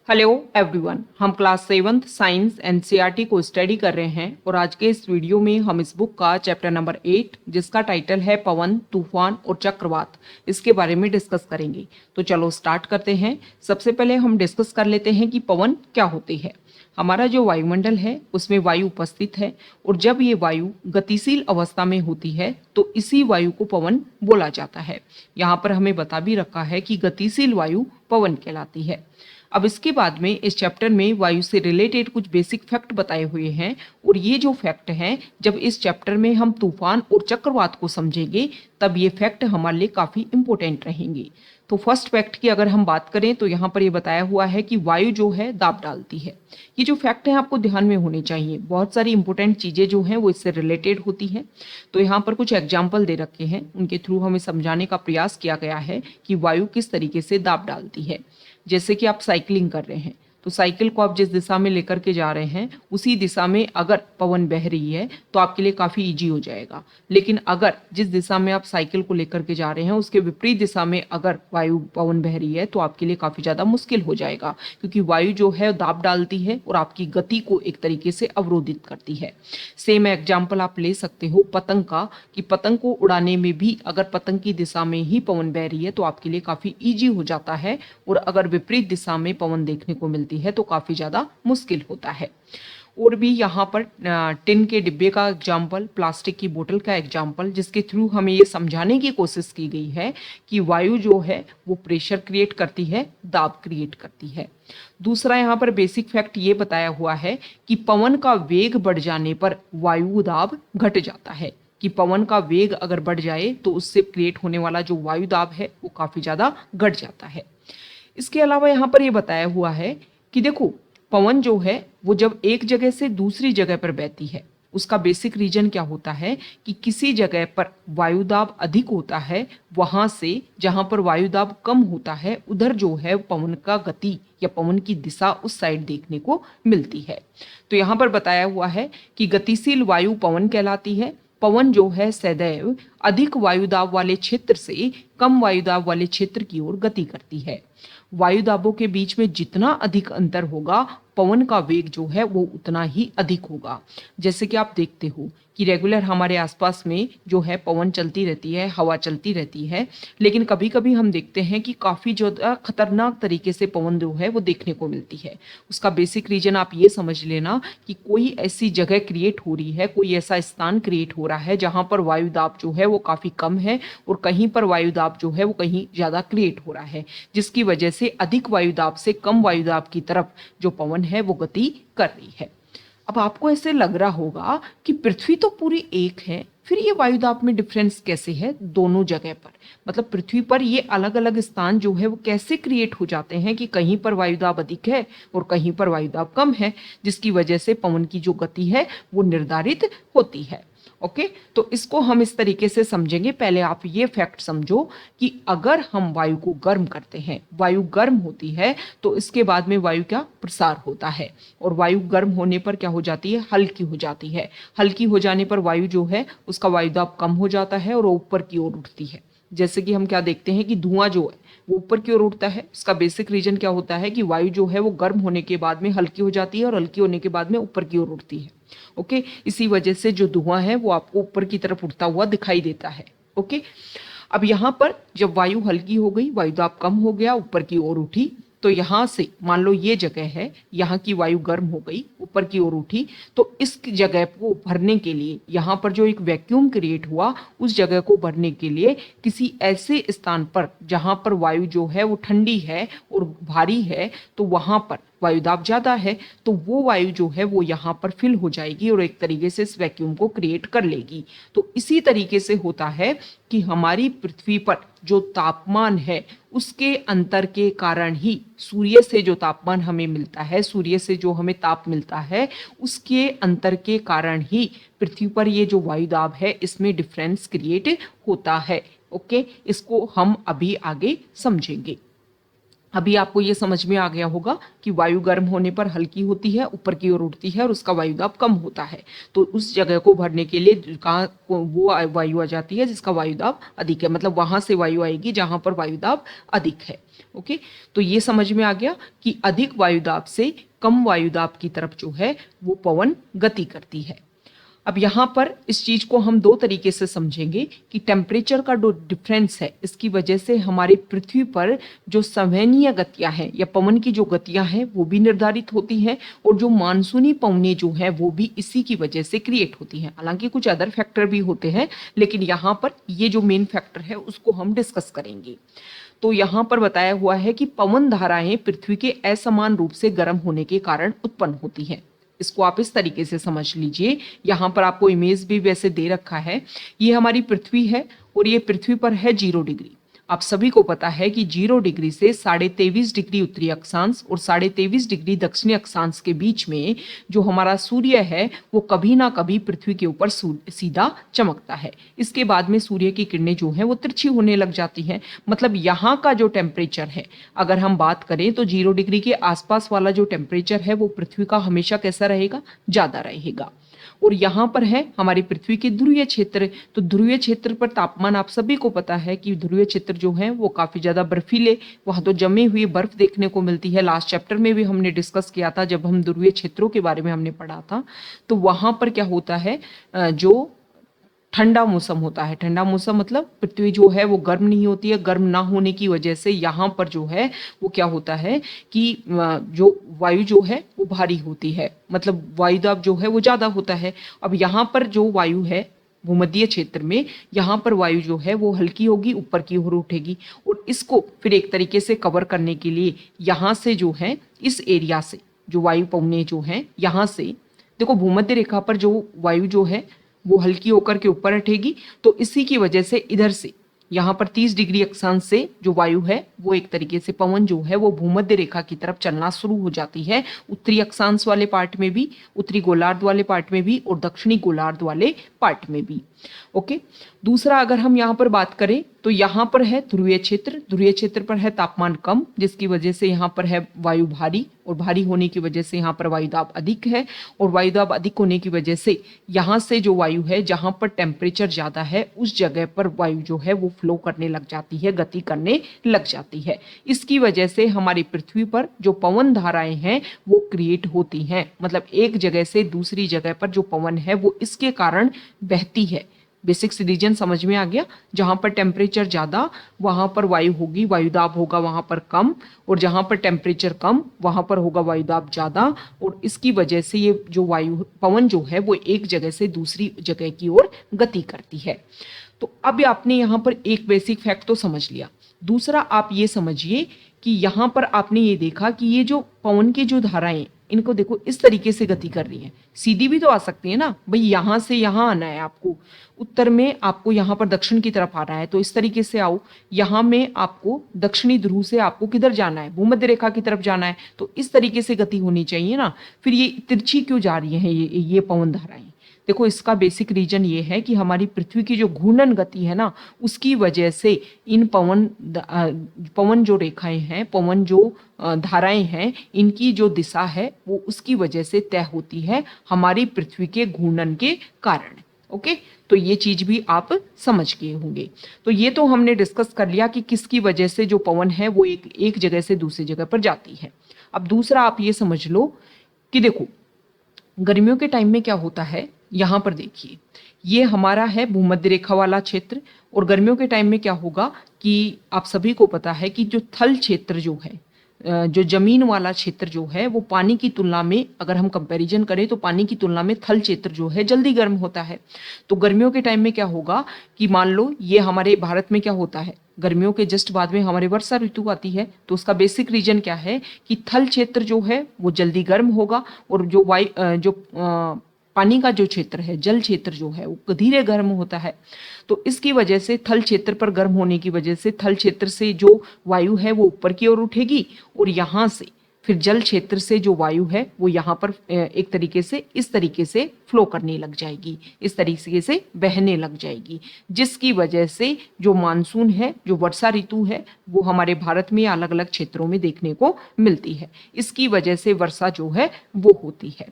Hello everyone, हम class 7th science NCERT को study कर रहे हैं और आज के इस वीडियो में हम इस बुक का चैप्टर नंबर 8 जिसका टाइटल है पवन, तूफान और चक्रवात, इसके बारे में डिस्कस करेंगे। तो चलो स्टार्ट करते हैं। सबसे पहले हम डिस्कस कर लेते हैं कि पवन क्या होती है। हमारा जो वायुमंडल है उसमें वायु उपस्थित है और जब ये वायु गतिशील अवस्था में होती है तो इसी वायु को पवन बोला जाता है। यहाँ पर हमें बता भी रखा है कि गतिशील वायु पवन कहलाती है। अब इसके बाद में इस चैप्टर में वायु से रिलेटेड कुछ बेसिक फैक्ट बताए हुए हैं और ये जो फैक्ट हैं जब इस चैप्टर में हम तूफान और चक्रवात को समझेंगे तब ये फैक्ट हमारे लिए काफ़ी इंपॉर्टेंट रहेंगे। तो फर्स्ट फैक्ट की अगर हम बात करें तो यहाँ पर ये बताया हुआ है कि वायु जो है दाब डालती है। ये जो फैक्ट है आपको ध्यान में होने चाहिए, बहुत सारी इंपॉर्टेंट चीज़ें जो हैं वो इससे रिलेटेड होती हैं। तो यहाँ पर कुछ एग्जाम्पल दे रखे हैं, उनके थ्रू हमें समझाने का प्रयास किया गया है कि वायु किस तरीके से दाब डालती है। जैसे कि आप साइकिलिंग कर रहे हैं तो साइकिल को आप जिस दिशा में लेकर के जा रहे हैं उसी दिशा में अगर पवन बह रही है तो आपके लिए काफ़ी इजी हो जाएगा। लेकिन अगर जिस दिशा में आप साइकिल को लेकर के जा रहे हैं उसके विपरीत दिशा में अगर वायु पवन बह रही है तो आपके लिए काफ़ी ज़्यादा मुश्किल हो जाएगा, क्योंकि वायु जो है दाब डालती है और आपकी गति को एक तरीके से अवरोधित करती है। सेम एग्जाम्पल आप ले सकते हो पतंग का, कि पतंग को उड़ाने में भी अगर पतंग की दिशा में ही पवन बह रही है तो आपके लिए काफ़ी ईजी हो जाता है, और अगर विपरीत दिशा में पवन देखने को मिलती है तो काफ़ी ज़्यादा मुश्किल होता है। और भी यहाँ पर टिन के डिब्बे का एग्जाम्पल, प्लास्टिक की बोतल का एग्जाम्पल, जिसके थ्रू हमें ये समझाने की कोशिश की गई है कि वायु जो है वो प्रेशर क्रिएट करती है, दाब क्रिएट करती है। दूसरा यहाँ पर बेसिक फैक्ट ये बताया हुआ है कि पवन का वेग बढ़ जाने पर वायु दाब घट जाता है, कि पवन का वेग अगर बढ़ जाए तो उससे क्रिएट होने वाला जो वायु दाब है वो काफ़ी ज़्यादा घट जाता है। इसके अलावा यहाँ पर ये बताया हुआ है कि देखो पवन जो है वो जब एक जगह से दूसरी जगह पर बहती है उसका बेसिक रीजन क्या होता है कि किसी जगह पर वायुदाब अधिक होता है, वहां से जहां पर वायुदाब कम होता है उधर जो है पवन का गति या पवन की दिशा उस साइड देखने को मिलती है। तो यहाँ पर बताया हुआ है कि गतिशील वायु पवन कहलाती है। पवन जो है सदैव अधिक वायुदाब वाले क्षेत्र से कम वायुदाब वाले क्षेत्र की ओर गति करती है। वायुदाबों के बीच में जितना अधिक अंतर होगा पवन का वेग जो है वो उतना ही अधिक होगा। जैसे कि आप देखते हो कि रेगुलर हमारे आसपास में जो है पवन चलती रहती है, हवा चलती रहती है, लेकिन कभी कभी हम देखते हैं कि काफ़ी ज़्यादा खतरनाक तरीके से पवन जो है वो देखने को मिलती है। उसका बेसिक रीजन आप ये समझ लेना कि कोई ऐसी जगह क्रिएट हो रही है, कोई ऐसा स्थान क्रिएट हो रहा है जहाँ पर वायुदाब जो है वो काफ़ी कम है और कहीं पर वायुदाब जो है वो कहीं ज़्यादा क्रिएट हो रहा है, जिसकी वजह से अधिक वायुदाब से कम वायुदाब की तरफ जो पवन है वो गति कर रही है। अब आपको ऐसे लग रहा होगा कि पृथ्वी तो पूरी एक है, फिर ये वायुदाब में डिफरेंस कैसे है दोनों जगह पर, मतलब पृथ्वी पर ये अलग अलग स्थान जो है वो कैसे क्रिएट हो जाते हैं कि कहीं पर वायुदाब अधिक है और कहीं पर वायुदाब कम है, जिसकी वजह से पवन की जो गति है वो निर्धारित होती है। ओके, तो इसको हम इस तरीके से समझेंगे। पहले आप ये फैक्ट समझो कि अगर हम वायु को गर्म करते हैं, वायु गर्म होती है तो इसके बाद में वायु का प्रसार होता है, और वायु गर्म होने पर क्या हो जाती है, हल्की हो जाती है। हल्की हो जाने पर वायु जो है उसका वायुदाब कम हो जाता है और ऊपर की ओर उठती है। जैसे कि हम क्या देखते हैं कि धुआं जो है वो ऊपर की ओर उठता है। इसका बेसिक रीजन क्या होता है कि वायु जो है वो गर्म होने के बाद में हल्की हो जाती है और हल्की होने के बाद में ऊपर की ओर उठती है। ओके, इसी वजह से जो धुआं है वो आपको ऊपर की तरफ उठता हुआ दिखाई देता है। ओके, अब यहाँ पर जब वायु हल्की हो गई, वायुदाब कम हो गया, ऊपर की ओर उठी, तो यहाँ से मान लो ये जगह है, यहाँ की वायु गर्म हो गई, ऊपर की ओर उठी, तो इस जगह को भरने के लिए यहाँ पर जो एक वैक्यूम क्रिएट हुआ उस जगह को भरने के लिए किसी ऐसे स्थान पर जहाँ पर वायु जो है वो ठंडी है और भारी है, तो वहाँ पर वायुदाब ज़्यादा है, तो वो वायु जो है वो यहाँ पर फिल हो जाएगी और एक तरीके से इस वैक्यूम को क्रिएट कर लेगी। तो इसी तरीके से होता है कि हमारी पृथ्वी पर जो तापमान है उसके अंतर के कारण ही सूर्य से जो तापमान हमें मिलता है, सूर्य से जो हमें ताप मिलता है, उसके अंतर के कारण ही पृथ्वी पर ये जो वायुदाब है इसमें डिफरेंस क्रिएट होता है। ओके, इसको हम अभी आगे समझेंगे। अभी आपको ये समझ में आ गया होगा कि वायु गर्म होने पर हल्की होती है, ऊपर की ओर उठती है और उसका वायु दाब कम होता है। तो उस जगह को भरने के लिए कहाँ वो वायु आ जाती है जिसका वायु दाब अधिक है, मतलब वहां से वायु आएगी जहां पर वायु दाब अधिक है। ओके, तो ये समझ में आ गया कि अधिक वायु दाब से कम वायु दाब की तरफ जो है वो पवन गति करती है। अब यहाँ पर इस चीज को हम दो तरीके से समझेंगे कि टेम्परेचर का जो डिफरेंस है इसकी वजह से हमारी पृथ्वी पर जो संवहनीय गतियां हैं या पवन की जो गतियां हैं वो भी निर्धारित होती हैं, और जो मानसूनी पवनें जो हैं वो भी इसी की वजह से क्रिएट होती हैं। हालांकि कुछ अदर फैक्टर भी होते हैं, लेकिन यहाँ पर ये जो मेन फैक्टर है उसको हम डिस्कस करेंगे। तो यहाँ पर बताया हुआ है कि पवन धाराएं पृथ्वी के असमान रूप से गर्म होने के कारण उत्पन्न होती हैं। इसको आप इस तरीके से समझ लीजिए, यहाँ पर आपको इमेज भी वैसे दे रखा है। ये हमारी पृथ्वी है और ये पृथ्वी पर है 0 डिग्री। आप सभी को पता है कि 0 डिग्री से 23.5 डिग्री उत्तरी अक्षांश और 23.5 डिग्री दक्षिणी अक्षांश के बीच में जो हमारा सूर्य है वो कभी ना कभी पृथ्वी के ऊपर सीधा चमकता है। इसके बाद में सूर्य की किरणें जो हैं वो तिरछी होने लग जाती हैं। मतलब यहाँ का जो टेम्परेचर है, अगर हम बात करें तो 0 डिग्री के आसपास वाला जो टेम्परेचर है वो पृथ्वी का हमेशा कैसा रहेगा, ज्यादा रहेगा। और यहाँ पर है हमारी पृथ्वी के ध्रुवीय क्षेत्र। तो ध्रुवीय क्षेत्र पर तापमान आप सभी को पता है कि ध्रुवीय क्षेत्र जो है वो काफी ज्यादा बर्फीले, वहां तो जमे हुए बर्फ देखने को मिलती है। लास्ट चैप्टर में भी हमने डिस्कस किया था जब हम ध्रुवीय क्षेत्रों के बारे में हमने पढ़ा था। तो वहां पर क्या होता है, जो ठंडा मौसम होता है। ठंडा मौसम मतलब पृथ्वी जो है वो गर्म नहीं होती है। गर्म ना होने की वजह से यहाँ पर जो है वो क्या होता है कि जो वायु जो है वो भारी होती है, मतलब वायुदाब जो है वो ज्यादा होता है। अब यहाँ पर जो वायु है भूमध्य क्षेत्र में, यहाँ पर वायु जो है वो हल्की होगी, ऊपर की ओर उठेगी, और इसको फिर एक तरीके से कवर करने के लिए यहाँ से जो है इस एरिया से जो वायु पवने जो है यहाँ से देखो भूमध्य रेखा पर जो वायु जो है वो हल्की होकर के ऊपर उठेगी। तो इसी की वजह से इधर से यहाँ पर 30 डिग्री अक्षांश से जो वायु है वो एक तरीके से पवन जो है वो भूमध्य रेखा की तरफ चलना शुरू हो जाती है, उत्तरी अक्षांश वाले पार्ट में भी, उत्तरी गोलार्ध वाले पार्ट में भी और दक्षिणी गोलार्ध वाले पार्ट में भी। ओके, दूसरा अगर हम यहाँ पर बात करें तो यहाँ पर है ध्रुवीय क्षेत्र। ध्रुवीय क्षेत्र पर है तापमान कम, जिसकी वजह से यहाँ पर है वायु भारी, और भारी होने की वजह से यहाँ पर वायुदाब अधिक है, और वायुदाब अधिक होने की वजह से यहाँ से जो वायु है जहाँ पर टेम्परेचर ज्यादा है उस जगह पर वायु जो है वो फ्लो करने लग जाती है, गति करने लग जाती है। इसकी वजह से हमारी पृथ्वी पर जो पवन धाराएं हैं वो क्रिएट होती हैं, मतलब एक जगह से दूसरी जगह पर जो पवन है वो इसके कारण बहती है। बेसिक्स रीजन समझ में आ गया। जहां पर टेम्परेचर ज्यादा वहां पर वायु होगी, वायुदाब होगा वहां पर कम, और जहां पर टेम्परेचर कम वहां पर होगा वायुदाब ज्यादा, और इसकी वजह से ये जो वायु पवन जो है वो एक जगह से दूसरी जगह की ओर गति करती है। तो अब आपने यहाँ पर एक बेसिक फैक्ट तो समझ लिया। दूसरा आप ये समझिए कि यहाँ पर आपने ये देखा कि ये जो पवन की जो धाराएं इनको देखो इस तरीके से गति कर रही है। सीधी भी तो आ सकती है ना भाई, यहां से यहां आना है आपको, उत्तर में आपको यहाँ पर दक्षिण की तरफ आना है तो इस तरीके से आओ, यहाँ में आपको दक्षिणी ध्रुव से आपको किधर जाना है, भूमध्य रेखा की तरफ जाना है, तो इस तरीके से गति होनी चाहिए ना। फिर ये तिरछी क्यों जा रही है ये पवन धाराएं? देखो इसका बेसिक रीजन ये है कि हमारी पृथ्वी की जो घूर्णन गति है ना उसकी वजह से इन पवन जो रेखाएं हैं, पवन जो धाराएं हैं, इनकी जो दिशा है वो उसकी वजह से तय होती है हमारी पृथ्वी के घूर्णन के कारण। ओके, तो ये चीज भी आप समझ गए होंगे। तो ये तो हमने डिस्कस कर लिया कि किसकी वजह से जो पवन है वो एक जगह से दूसरी जगह पर जाती है। अब दूसरा आप ये समझ लो कि देखो गर्मियों के टाइम में क्या होता है, यहाँ पर देखिए ये हमारा है भूमध्य रेखा वाला क्षेत्र, और गर्मियों के टाइम में क्या होगा कि आप सभी को पता है कि जो थल क्षेत्र जो है, जो जमीन वाला क्षेत्र जो है वो पानी की तुलना में अगर हम कंपैरिजन करें तो पानी की तुलना में थल क्षेत्र जो है जल्दी गर्म होता है। तो गर्मियों के टाइम में क्या होगा कि मान लो ये हमारे भारत में क्या होता है, गर्मियों के जस्ट बाद में हमारे वर्षा ऋतु आती है। तो उसका बेसिक रीजन क्या है कि थल क्षेत्र जो है वो जल्दी गर्म होगा, और जो पानी का जो क्षेत्र है, जल क्षेत्र जो है वो धीरे गर्म होता है। तो इसकी वजह से थल क्षेत्र पर गर्म होने की वजह से थल क्षेत्र से जो वायु है वो ऊपर की ओर उठेगी, और यहाँ से फिर जल क्षेत्र से जो वायु है वो यहाँ पर एक तरीके से इस तरीके से फ्लो करने लग जाएगी, इस तरीके से बहने लग जाएगी, जिसकी वजह से जो मानसून है, जो वर्षा ऋतु है, वो हमारे भारत में अलग अलग क्षेत्रों में देखने को मिलती है। इसकी वजह से वर्षा जो है वो होती है।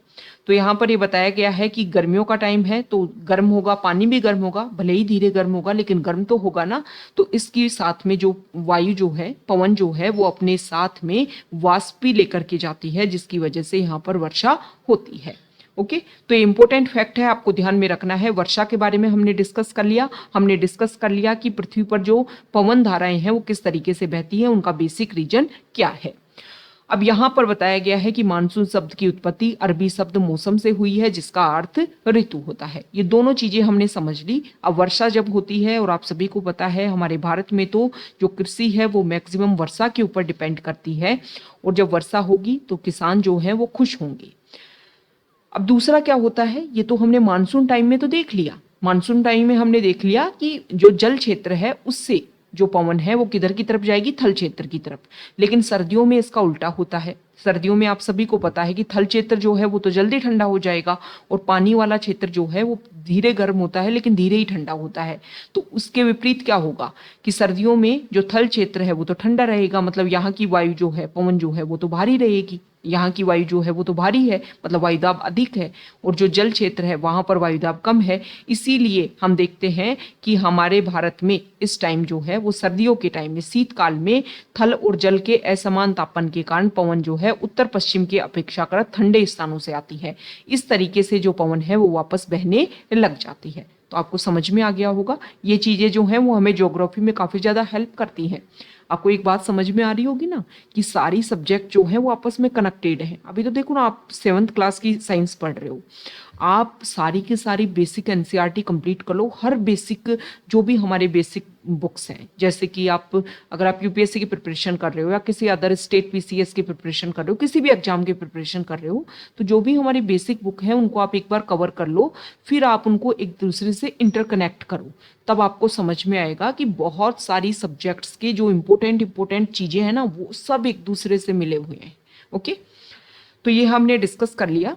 तो यहाँ पर ये बताया गया है कि गर्मियों का टाइम है तो गर्म होगा, पानी भी गर्म होगा, भले ही धीरे गर्म होगा लेकिन गर्म तो होगा ना। तो इसके साथ में जो वायु जो है, पवन जो है, वो अपने साथ में वाष्प भी लेकर के जाती है, जिसकी वजह से यहाँ पर वर्षा होती है। ओके, तो ये इंपॉर्टेंट फैक्ट है, आपको ध्यान में रखना है। वर्षा के बारे में हमने डिस्कस कर लिया कि पृथ्वी पर जो पवन धाराएं हैं वो किस तरीके से बहती हैं, उनका बेसिक रीजन क्या है। अब यहाँ पर बताया गया है कि मानसून शब्द की उत्पत्ति अरबी शब्द मौसम से हुई है, जिसका अर्थ ऋतु होता है। ये दोनों चीजें हमने समझ ली। अब वर्षा जब होती है, और आप सभी को पता है हमारे भारत में तो जो कृषि है वो मैक्सिमम वर्षा के ऊपर डिपेंड करती है, और जब वर्षा होगी तो किसान जो है वो खुश होंगे। अब दूसरा क्या होता है, ये तो हमने मानसून टाइम में तो देख लिया। मानसून टाइम में हमने देख लिया कि जो जल क्षेत्र है उससे जो पवन है वो किधर की तरफ जाएगी, थल क्षेत्र की तरफ। लेकिन सर्दियों में इसका उल्टा होता है। सर्दियों में आप सभी को पता है कि थल क्षेत्र जो है वो तो जल्दी ठंडा हो जाएगा, और पानी वाला क्षेत्र जो है वो धीरे गर्म होता है लेकिन धीरे ही ठंडा होता है। तो उसके विपरीत क्या होगा कि सर्दियों में जो थल क्षेत्र है वो तो ठंडा रहेगा, मतलब यहाँ की वायु जो है, पवन जो है वो तो भारी रहेगी। यहाँ की वायु जो है वो तो भारी है, मतलब वायुदाब अधिक है, और जो जल क्षेत्र है वहां पर वायुदाब कम है। इसीलिए हम देखते हैं कि हमारे भारत में इस टाइम जो है वो सर्दियों के टाइम में, शीतकाल में, थल और जल के असमान तापमान के कारण पवन जो है उत्तर पश्चिम के अपेक्षाकृत ठंडे स्थानों से आती है। इस तरीके से जो पवन है वो वापस बहने लग जाती है। तो आपको समझ में आ गया होगा। ये चीजें जो हैं वो हमें ज्योग्राफी में काफी ज्यादा हेल्प करती हैं। आपको एक बात समझ में आ रही होगी ना कि सारी सब्जेक्ट जो है वो आपस में कनेक्टेड हैं। अभी तो देखो ना, आप 7th क्लास की साइंस पढ़ रहे हो, आप सारी की सारी बेसिक एनसीईआरटी कंप्लीट कर लो। हर बेसिक जो भी हमारे बेसिक बुक्स हैं, जैसे कि आप अगर आप यूपीएससी की प्रिपरेशन कर रहे हो या किसी अदर स्टेट पीसीएस की प्रिपरेशन कर रहे हो, किसी भी एग्जाम की प्रिपरेशन कर रहे हो, तो जो भी हमारी बेसिक बुक है उनको आप एक बार कवर कर लो, फिर आप उनको एक दूसरे से इंटरकनेक्ट करो। तब आपको समझ में आएगा कि बहुत सारी सब्जेक्ट्स के जो इंपॉर्टेंट चीजें हैं ना वो सब एक दूसरे से मिले हुए हैं। ओके, तो ये हमने डिस्कस कर लिया।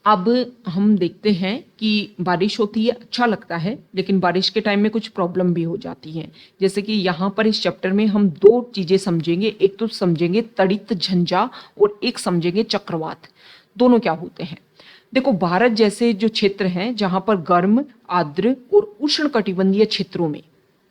अब हम देखते हैं कि बारिश होती है, अच्छा लगता है, लेकिन बारिश के टाइम में कुछ प्रॉब्लम भी हो जाती हैं। जैसे कि यहाँ पर इस चैप्टर में हम 2 चीजें समझेंगे। एक तो समझेंगे तड़ित झंझा और एक समझेंगे चक्रवात। दोनों क्या होते हैं? देखो, भारत जैसे जो क्षेत्र हैं जहाँ पर गर्म, आर्द्र और उष्णकटिबंधीय क्षेत्रों में,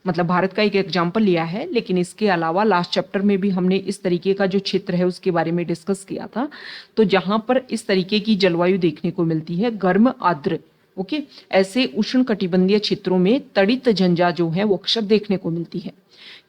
मतलब भारत का एक एग्जाम्पल लिया है, लेकिन इसके अलावा लास्ट चैप्टर में भी हमने इस तरीके का जो क्षेत्र है उसके बारे में डिस्कस किया था। तो जहां पर इस तरीके की जलवायु देखने को मिलती है, गर्म, आर्द्र, ओके, ऐसे उष्ण कटिबंधीय क्षेत्रों में तड़ित झंझा जो है वो अक्सर देखने को मिलती है।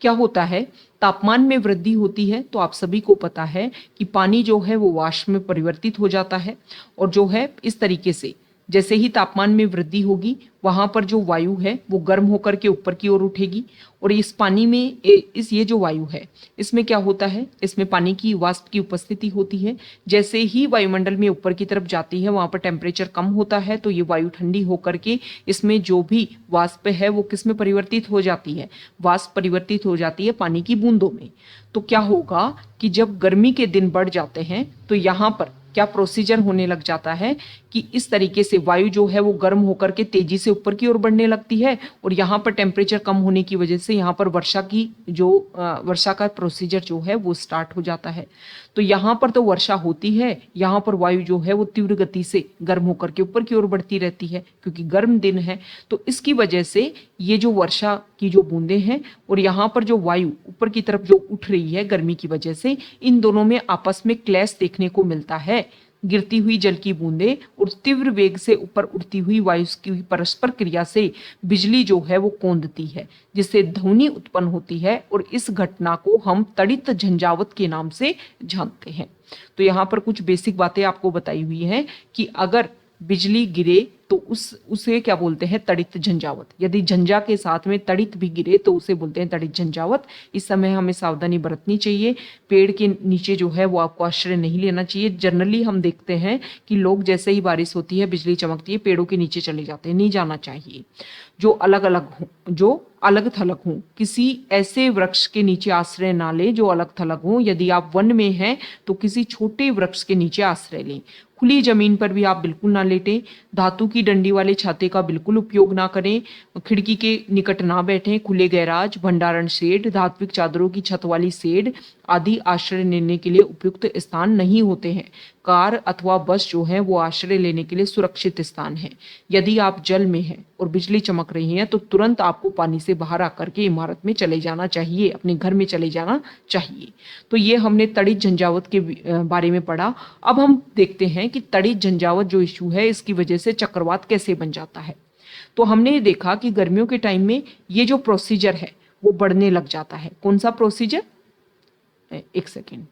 क्या होता है, तापमान में वृद्धि होती है तो आप सभी को पता है कि पानी जो है वो वाष्प में परिवर्तित हो जाता है, और जो है इस तरीके से जैसे ही तापमान में वृद्धि होगी वहां पर जो वायु है वो गर्म होकर के ऊपर की ओर उठेगी, और इस पानी में ये जो वायु है इसमें क्या होता है, इसमें पानी की वाष्प की उपस्थिति होती है। जैसे ही वायुमंडल में ऊपर की तरफ जाती है वहां पर टेम्परेचर कम होता है, तो ये वायु ठंडी होकर के इसमें जो भी वाष्प है वो किस में परिवर्तित हो जाती है, वाष्प परिवर्तित हो जाती है पानी की बूंदों में। तो क्या होगा कि जब गर्मी के दिन बढ़ जाते हैं तो यहाँ पर क्या प्रोसीजर होने लग जाता है कि इस तरीके से वायु जो है वो गर्म होकर के तेजी से ऊपर की ओर बढ़ने लगती है, और यहाँ पर टेम्परेचर कम होने की वजह से यहाँ पर वर्षा का प्रोसीजर जो है वो स्टार्ट हो जाता है। तो यहाँ पर तो वर्षा होती है, यहाँ पर वायु जो है वो तीव्र गति से गर्म होकर के ऊपर की ओर बढ़ती रहती है क्योंकि गर्म दिन है। तो इसकी वजह से ये जो वर्षा की जो बूंदें हैं और यहाँ पर जो वायु ऊपर की तरफ जो उठ रही है गर्मी की वजह से, इन दोनों में आपस में क्लैश देखने को मिलता है। गिरती हुई जल की बूंदें और तीव्र वेग से ऊपर उड़ती हुई वायु की परस्पर क्रिया से बिजली जो है वो कौंधती है, जिससे ध्वनि उत्पन्न होती है, और इस घटना को हम तड़ित झंझावत के नाम से जानते हैं। तो यहाँ पर कुछ बेसिक बातें आपको बताई हुई हैं कि अगर बिजली गिरे तो उसे क्या बोलते हैं, तड़ित झंझावत। यदि झंझा के साथ में तड़ित भी गिरे तो उसे बोलते हैं तड़ित झंझावत। इस समय हमें सावधानी बरतनी चाहिए। पेड़ के नीचे जो है वो आपको आश्रय नहीं लेना चाहिए। जनरली हम देखते हैं कि लोग जैसे ही बारिश होती है, बिजली चमकती है, पेड़ों के नीचे चले जाते हैं। नहीं जाना चाहिए। जो अलग अलग हो, जो अलग थलग हो, किसी ऐसे वृक्ष के नीचे आश्रय ना लें जो अलग थलग हो। यदि आप वन में हैं तो किसी छोटे वृक्ष के नीचे आश्रय लें। खुली जमीन पर भी आप बिल्कुल ना लेटें। धातु की डंडी वाले छाते का बिल्कुल उपयोग ना करें। खिड़की के निकट ना बैठें। खुले गैराज, भंडारण शेड, धात्विक चादरों की छत वाली शेड आदि आश्रय लेने के लिए उपयुक्त स्थान नहीं होते हैं। कार अथवा बस जो है वो आश्रय लेने के लिए सुरक्षित स्थान है। यदि आप जल में हैं और बिजली चमक रही है तो तुरंत आपको पानी से बाहर आकर के इमारत में चले जाना चाहिए, अपने घर में चले जाना चाहिए। तो ये हमने तड़ित झंझावत के बारे में पढ़ा। अब हम देखते हैं कि तड़ित झंझावत जो इशू है इसकी वजह से चक्रवात कैसे बन जाता है। तो हमने देखा कि गर्मियों के टाइम में ये जो प्रोसीजर है वो बढ़ने लग जाता है। कौन सा प्रोसीजर, एक सेकेंड।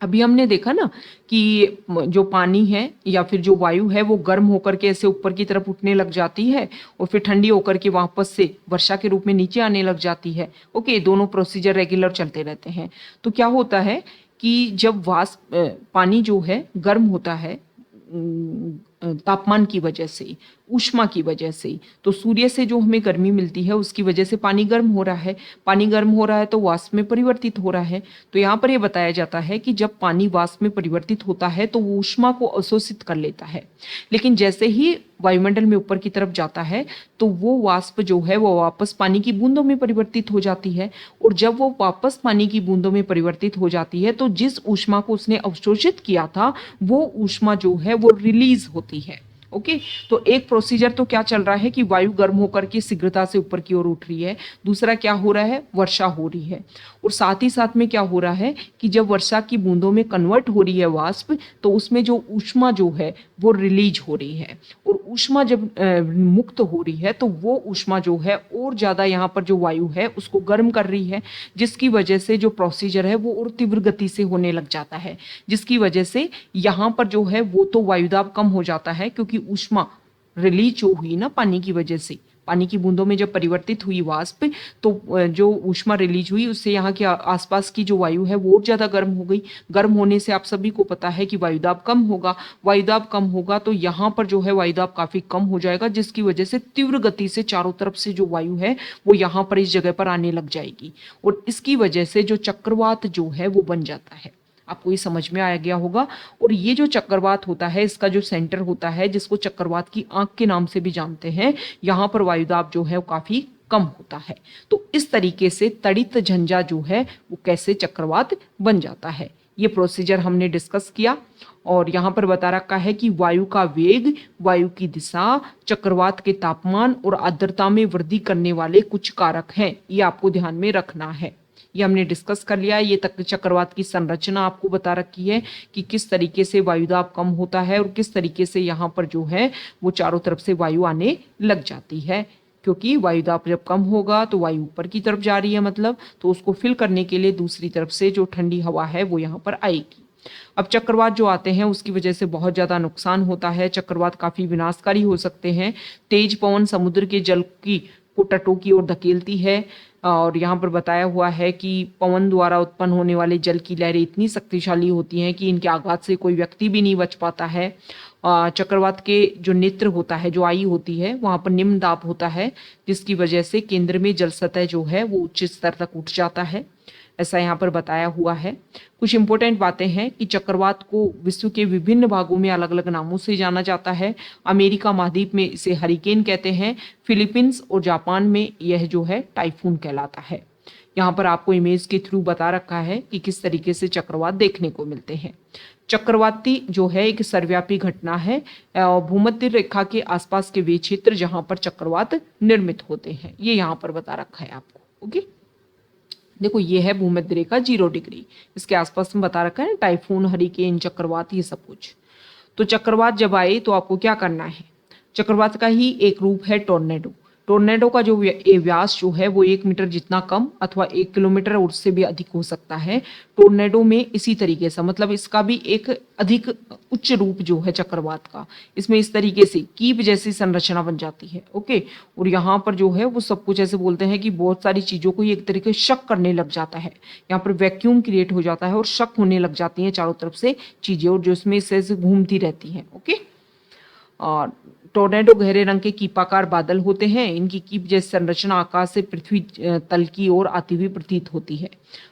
अभी हमने देखा ना कि जो पानी है या फिर जो वायु है वो गर्म होकर के ऐसे ऊपर की तरफ उठने लग जाती है और फिर ठंडी होकर के वापस से वर्षा के रूप में नीचे आने लग जाती है। ओके, दोनों प्रोसीजर रेगुलर चलते रहते हैं। तो क्या होता है कि जब वाष्प पानी जो है गर्म होता है तापमान की वजह से, ऊष्मा की वजह से, तो सूर्य से जो हमें गर्मी मिलती है उसकी वजह से पानी गर्म हो रहा है। पानी गर्म हो रहा है तो वाष्प में परिवर्तित हो रहा है। तो यहाँ पर यह बताया जाता है कि जब पानी वाष्प में परिवर्तित होता है तो वो ऊष्मा को अवशोषित कर लेता है। लेकिन जैसे ही वायुमंडल में ऊपर की तरफ जाता है तो वो वाष्प जो है वो वापस पानी की बूंदों में परिवर्तित हो जाती है। और जब वो वापस पानी की बूंदों में परिवर्तित हो जाती है तो जिस ऊष्मा को उसने अवशोषित किया था वो ऊष्मा जो है वो रिलीज होती है। ओके, तो एक प्रोसीजर तो क्या चल रहा है कि वायु गर्म होकर के शीघ्रता से ऊपर की ओर उठ रही है। दूसरा क्या हो रहा है, वर्षा हो रही है। और साथ ही साथ में क्या हो रहा है कि जब वर्षा की बूंदों में कन्वर्ट हो रही है वाष्प, तो उसमें जो ऊष्मा जो है वो रिलीज हो रही है। और ऊष्मा जब मुक्त हो रही है तो वो ऊष्मा जो है और ज्यादा यहाँ पर जो वायु है उसको गर्म कर रही है, जिसकी वजह से जो प्रोसीजर है वो और तीव्र गति से होने लग जाता है। जिसकी वजह से यहाँ पर जो है वो तो वायुदाब कम हो जाता है, क्योंकि ऊष्मा रिलीज जो हुई ना पानी की वजह से, पानी की बूंदों में जब परिवर्तित हुई वाष्प, तो जो ऊष्मा रिलीज हुई उससे यहाँ के आसपास की जो वायु है वो और ज्यादा गर्म हो गई। गर्म होने से आप सभी को पता है कि वायुदाब कम होगा। वायुदाब कम होगा तो यहाँ पर जो है वायुदाब काफी कम हो जाएगा, जिसकी वजह से तीव्र गति से चारों तरफ से जो वायु है वो यहाँ पर इस जगह पर आने लग जाएगी। और इसकी वजह से जो चक्रवात जो है वो बन जाता है। आपको ये समझ में आ गया होगा। और ये जो चक्रवात होता है इसका जो सेंटर होता है, जिसको चक्रवात की आंख के नाम से भी जानते हैं, यहाँ पर वायुदाब जो है वो काफी कम होता है। तो इस तरीके से तड़ित झंझा जो है वो कैसे चक्रवात बन जाता है, ये प्रोसीजर हमने डिस्कस किया। और यहाँ पर बता रखा है कि वायु का वेग, वायु की दिशा, चक्रवात के तापमान और आर्द्रता में वृद्धि करने वाले कुछ कारक हैं, ये आपको ध्यान में रखना है। ये हमने डिस्कस कर लिया। ये तक चक्रवात की संरचना आपको बता रखी है कि किस तरीके से वायुदाब कम होता है और किस तरीके से यहाँ पर जो है वो चारों तरफ से वायु आने लग जाती है। क्योंकि वायुदाब जब कम होगा तो वायु ऊपर की तरफ जा रही है, मतलब तो उसको फिल करने के लिए दूसरी तरफ से जो ठंडी हवा है वो यहाँ पर आएगी। अब चक्रवात जो आते हैं उसकी वजह से बहुत ज्यादा नुकसान होता है। चक्रवात काफी विनाशकारी हो सकते हैं। तेज पवन समुद्र के जल को तटों की ओर धकेलती है। और यहाँ पर बताया हुआ है कि पवन द्वारा उत्पन्न होने वाले जल की लहरें इतनी शक्तिशाली होती हैं कि इनके आघात से कोई व्यक्ति भी नहीं बच पाता है। चक्रवात के जो नेत्र होता है, जो आई होती है, वहां पर निम्न दाब होता है, जिसकी वजह से केंद्र में जल सतह जो है वो उच्च स्तर तक उठ जाता है, ऐसा यहाँ पर बताया हुआ है। कुछ इंपॉर्टेंट बातें हैं कि चक्रवात को विश्व के विभिन्न भागों में अलग अलग नामों से जाना जाता है। अमेरिका महाद्वीप में इसे हरिकेन कहते हैं। फिलीपींस और जापान में यह जो है टाइफून कहलाता है। यहाँ पर आपको इमेज के थ्रू बता रखा है कि किस तरीके से चक्रवात देखने को मिलते हैं। चक्रवाती जो है एक सर्वव्यापी घटना है। भूमध्य रेखा के आसपास के वे क्षेत्र जहां पर चक्रवात निर्मित होते हैं, ये यहाँ पर बता रखा है आपको। ओके, देखो ये है भूमध्य रेखा 0 डिग्री, इसके आसपास में बता रखा है टाइफून, हरिकेन, चक्रवात, ये सब कुछ। तो चक्रवात जब आए तो आपको क्या करना है, चक्रवात का ही एक रूप है टोर्नेडो। टोर्नेडो का जो व्यास जो है वो 1 मीटर जितना कम अथवा 1 किलोमीटर और उससे भी अधिक हो सकता है। टोर्नेडो में इसी तरीके से मतलब इसका भी एक अधिक उच्च रूप जो है चक्रवात का, इसमें इस तरीके से कीप जैसी संरचना बन जाती है। ओके, और यहाँ पर जो है वो सब कुछ ऐसे बोलते हैं कि बहुत सारी चीजों को एक तरीके से शक करने लग जाता है। यहाँ पर वैक्यूम क्रिएट हो जाता है और शक होने लग जाती है चारों तरफ से चीजें, और जो इसमें से घूमती रहती हैं। ओके, और टोर्नेडो गहरे रंग के कीपाकार बादल होते हैं। इनकी कीप जैसी संरचना आकाश से पृथ्वी तल की ओर आती हुई प्रतीत होती है।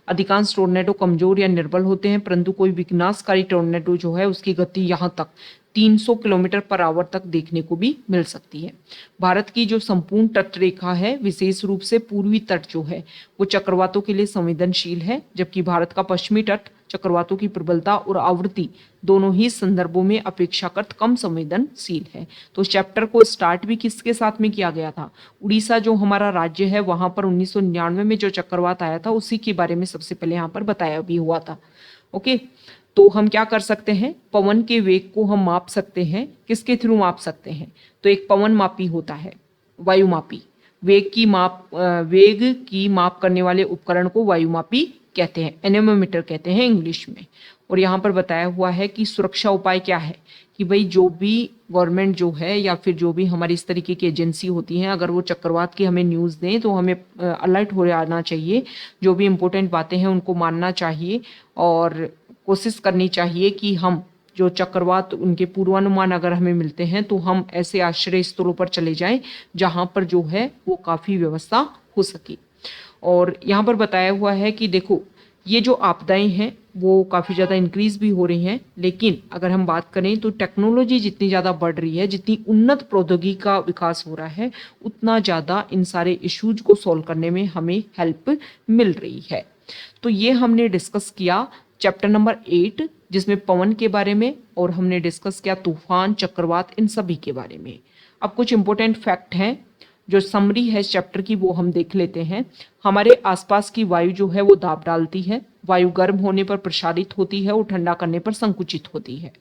अधिकांश टोर्नेडो कमजोर या निर्बल होते हैं, परंतु कोई विनाशकारी टोर्नेडो जो है उसकी गति यहाँ तक 300 किलोमीटर पर आवर तक देखने को भी मिल सकती है। भारत की जो संपूर्ण तट रेखा है, विशेष रूप से पूर्वी तट जो है वो चक्रवातों के लिए संवेदनशील है, जबकि भारत का पश्चिमी तट चक्रवातों की प्रबलता और आवृत्ति दोनों ही संदर्भों में अपेक्षाकृत कम संवेदनशील है। तो इस चैप्टर को स्टार्ट भी किसके साथ में किया गया था? उड़ीसा जो हमारा राज्य है वहां पर 1999 में जो चक्रवात आया था उसी के बारे में सबसे पहले यहाँ पर बताया भी हुआ था। ओके, तो हम क्या कर सकते हैं, पवन के वेग को हम माप सकते हैं। किसके थ्रू माप सकते हैं? तो एक पवन मापी होता है, वायुमापी। वेग की माप करने वाले उपकरण को वायुमापी कहते हैं, एनेमोमीटर कहते हैं इंग्लिश में। और यहाँ पर बताया हुआ है कि सुरक्षा उपाय क्या है कि भाई जो भी गवर्नमेंट जो है या फिर जो भी हमारी इस तरीके की एजेंसी होती हैं, अगर वो चक्रवात की हमें न्यूज़ दें तो हमें अलर्ट हो जाना चाहिए। जो भी इम्पोर्टेंट बातें हैं उनको मानना चाहिए और कोशिश करनी चाहिए कि हम जो चक्रवात उनके पूर्वानुमान अगर हमें मिलते हैं तो हम ऐसे आश्रय स्थलों पर चले जाएं जहां पर जो है वो काफ़ी व्यवस्था हो सके। और यहाँ पर बताया हुआ है कि देखो ये जो आपदाएं हैं वो काफ़ी ज़्यादा इंक्रीज भी हो रही हैं, लेकिन अगर हम बात करें तो टेक्नोलॉजी जितनी ज़्यादा बढ़ रही है, जितनी उन्नत प्रौद्योगिकी का विकास हो रहा है, उतना ज़्यादा इन सारे इश्यूज को सॉल्व करने में हमें हेल्प मिल रही है। तो ये हमने डिस्कस किया चैप्टर नंबर 8, जिसमें पवन के बारे में, और हमने डिस्कस किया तूफान, चक्रवात, इन सभी के बारे में। अब कुछ इंपॉर्टेंट फैक्ट हैं, जो समरी है इस चैप्टर की वो हम देख लेते हैं। हमारे आसपास की वायु जो है वो दाब डालती है। वायु गर्म होने पर प्रसारित होती है और ठंडा करने पर संकुचित होती है।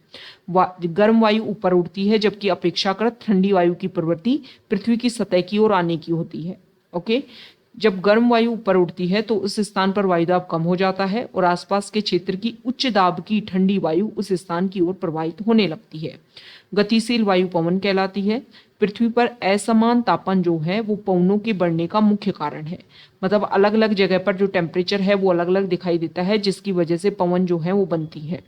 गर्म वायु ऊपर उड़ती है, जबकि अपेक्षाकृत ठंडी वायु की प्रवृत्ति पृथ्वी की सतह की ओर आने की होती है। ओके, जब गर्म वायु ऊपर उड़ती है तो उस स्थान पर वायुदाब कम हो जाता है और आसपास के क्षेत्र की उच्च दाब की ठंडी वायु उस स्थान की ओर प्रवाहित होने लगती है। गतिशील वायु पवन कहलाती है। पृथ्वी पर असमान तापमान जो है वो पवनों के बढ़ने का मुख्य कारण है। मतलब अलग अलग जगह पर जो टेम्परेचर है वो अलग अलग दिखाई देता है, जिसकी वजह से पवन जो है वो बनती है।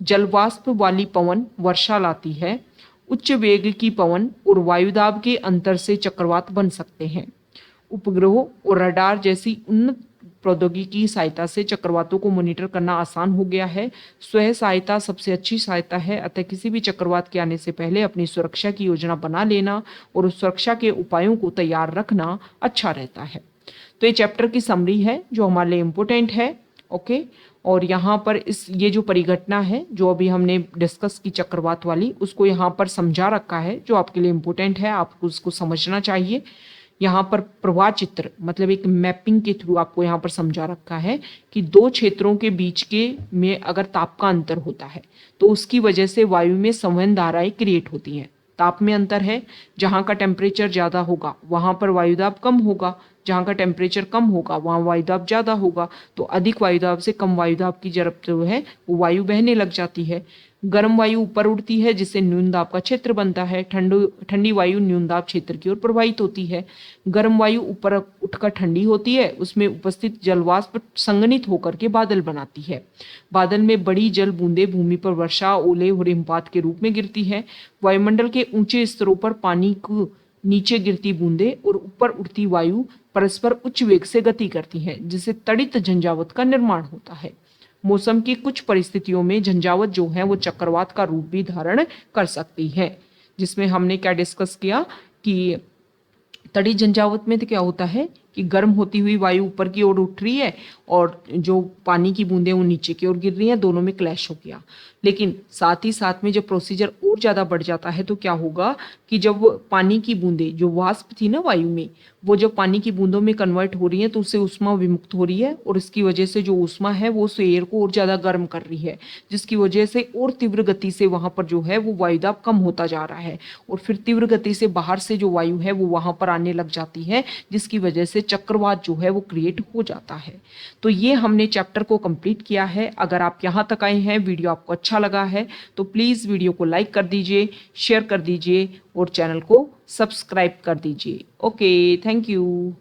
जलवाष्प वाली पवन वर्षा लाती है। उच्च वेग की पवन और वायुदाब के अंतर से चक्रवात बन सकते हैं। उपग्रहों और रडार जैसी उन्नत प्रौद्योगिकी की सहायता से चक्रवातों को मॉनिटर करना आसान हो गया है। स्वयं सहायता सबसे अच्छी सहायता है, अतः किसी भी चक्रवात के आने से पहले अपनी सुरक्षा की योजना बना लेना और उस सुरक्षा के उपायों को तैयार रखना अच्छा रहता है। तो ये चैप्टर की समरी है जो हमारे लिए इम्पोर्टेंट है। ओके, और यहाँ पर ये जो परिघटना है जो अभी हमने डिस्कस की चक्रवात वाली, उसको यहाँ पर समझा रखा है जो आपके लिए इम्पोर्टेंट है, आपको उसको समझना चाहिए। यहाँ पर प्रवाह चित्र मतलब एक मैपिंग के थ्रू आपको यहाँ पर समझा रखा है कि दो क्षेत्रों के बीच के में अगर ताप का अंतर होता है तो उसकी वजह से वायु में संवहन धाराएं क्रिएट होती हैं। ताप में अंतर है, जहाँ का टेम्परेचर ज़्यादा होगा वहाँ पर वायुदाब कम होगा, जहाँ का टेम्परेचर कम होगा वहाँ वायुदाब ज़्यादा होगा। तो अधिक वायुदाब से कम वायुदाब की तरफ जो है वो वायु बहने लग जाती है। गर्म वायु ऊपर उड़ती है जिससे न्यून दाब का क्षेत्र बनता है। ठंडी वायु न्यून दाब क्षेत्र की ओर प्रवाहित होती है। गर्म वायु ऊपर उठकर ठंडी होती है, उसमें उपस्थित जलवाष्प संघनित होकर के बादल बनाती है। बादल में बड़ी जल बूंदें भूमि पर वर्षा, ओले और हिमपात के रूप में गिरती है। वायुमंडल के ऊंचे स्तरों पर पानी को नीचे गिरती बूंदें और ऊपर उड़ती वायु परस्पर उच्च वेग से गति करती हैं, जिससे तड़ित झंझावात का निर्माण होता है। मौसम की कुछ परिस्थितियों में झंझावात जो है वो चक्रवात का रूप भी धारण कर सकती है, जिसमें हमने क्या डिस्कस किया कि तड़ित झंझावात में तो क्या होता है कि गर्म होती हुई वायु ऊपर की ओर उठ रही है और जो पानी की बूंदें वो नीचे की ओर गिर रही हैं, दोनों में क्लैश हो गया। लेकिन साथ ही साथ में जब प्रोसीजर और ज़्यादा बढ़ जाता है तो क्या होगा कि जब पानी की बूंदें जो वाष्प थी ना वायु में, वो जब पानी की बूंदों में कन्वर्ट हो रही है तो उससे ऊष्मा विमुक्त हो रही है और इसकी वजह से जो ऊष्मा है वो उस एयर को और ज़्यादा गर्म कर रही है, जिसकी वजह से और तीव्र गति से वहाँ पर जो है वो वायुदाब कम होता जा रहा है और फिर तीव्र गति से बाहर से जो वायु है वो वहाँ पर आने लग जाती है, जिसकी वजह से चक्रवात जो है वो क्रिएट हो जाता है। तो ये हमने चैप्टर को कंप्लीट किया है। अगर आप यहाँ तक आए हैं, वीडियो आपको अच्छा लगा है तो प्लीज़ वीडियो को लाइक कर दीजिए, शेयर कर दीजिए और चैनल को सब्सक्राइब कर दीजिए। Okay, thank you.